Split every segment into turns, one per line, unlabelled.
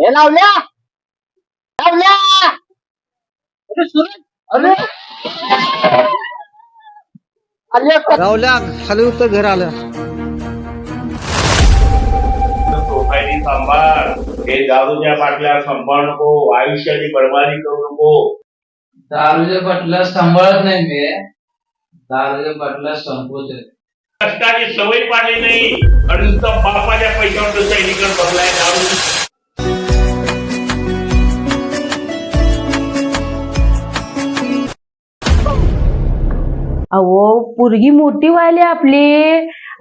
हे लावल्या लावल्या अरे सुरज अरे अरे
रावल्या खाली उतर घर आलं.
सोसायटी सांभाळ. हे दारूच्या बाटल्या सांभाळ नको. आयुष्याची बरबादी करू नको.
दारूच्या बाटल्या सांभाळत नाही मी. दारूच्या बाटल्या संपवते.
कष्टाची सवय पाडली नाही आणि नुसतं बापाच्या पैशावर सैनिकांना बदलाय दारू.
अहो पोरगी मोठी व्हायली आपली.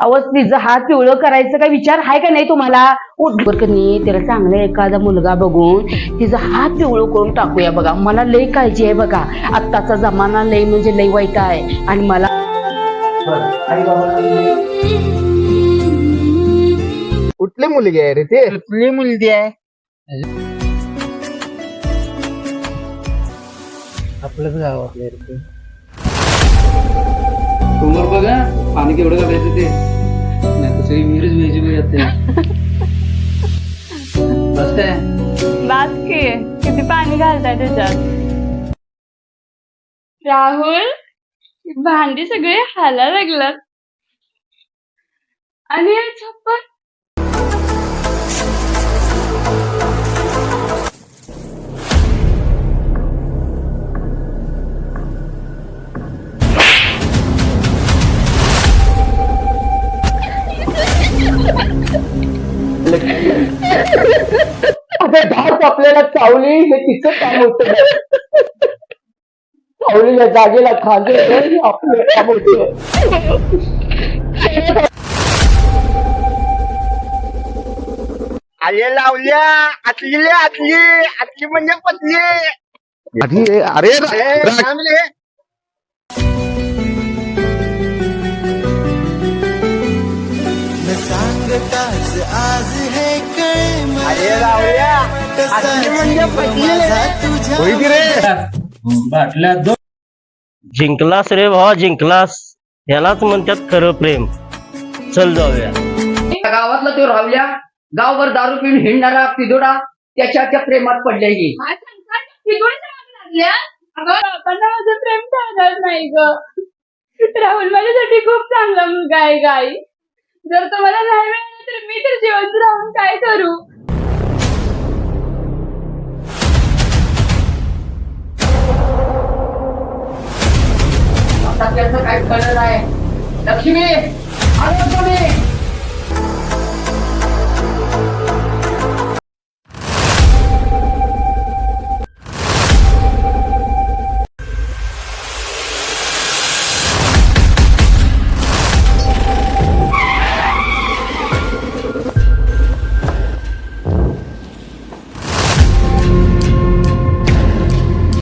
अहो तिचं हात पिवळं करायचं काय विचार आहे का नाही तुम्हाला? उठबर का नाही त्याला चांगला एखादा मुलगा बघून तिचं हात पिवळं करून टाकूया बघा. मला लय काळजी आहे बघा. आत्ताचा जमाना लय म्हणजे लय वाईट आहे. आणि मला
कुठली मुलगी आहे रे ते?
कुठली मुलगी आहे? आपलंच गाव आपल्या रे.
समोर बघा पाणी केवढं घालायचं ते. नाही तसं विहिरीच व्हायची बघ येते. बस काय
बास की किती पाणी घालताय त्याच्यात. राहुल भांडी सगळे हाला लागलात आणि हे छप्पर.
आता धाप आपल्याला चावली हे तिचं काम होतं. चावलीच्या जागेला खांदे हे आपलं काम होतं. आले लावल्या आतली आतली आतली म्हणजे पतली.
अरे
थांबले. अरे लावल्या आतली म्हणजे पतली.
बाटल्या दोन.
जिंकलास रे भावा जिंकलास. ह्यालाच म्हणतात खरं प्रेम. चल जाऊया.
गावातला तो रावल्या गावभर दारू पिऊन हिंडणारा पिदोडा त्याच्या प्रेमात पडले की.
बाबांना माझं प्रेम ठरणार नाही ग. राहुल माझ्यासाठी खूप चांगला मुलगा आहे गाई. जर तुम्हाला नाही मिळालं तर मी तर जिवंत राहून काय करू?
आता त्याचं काय कळलं आहे. लक्ष्मी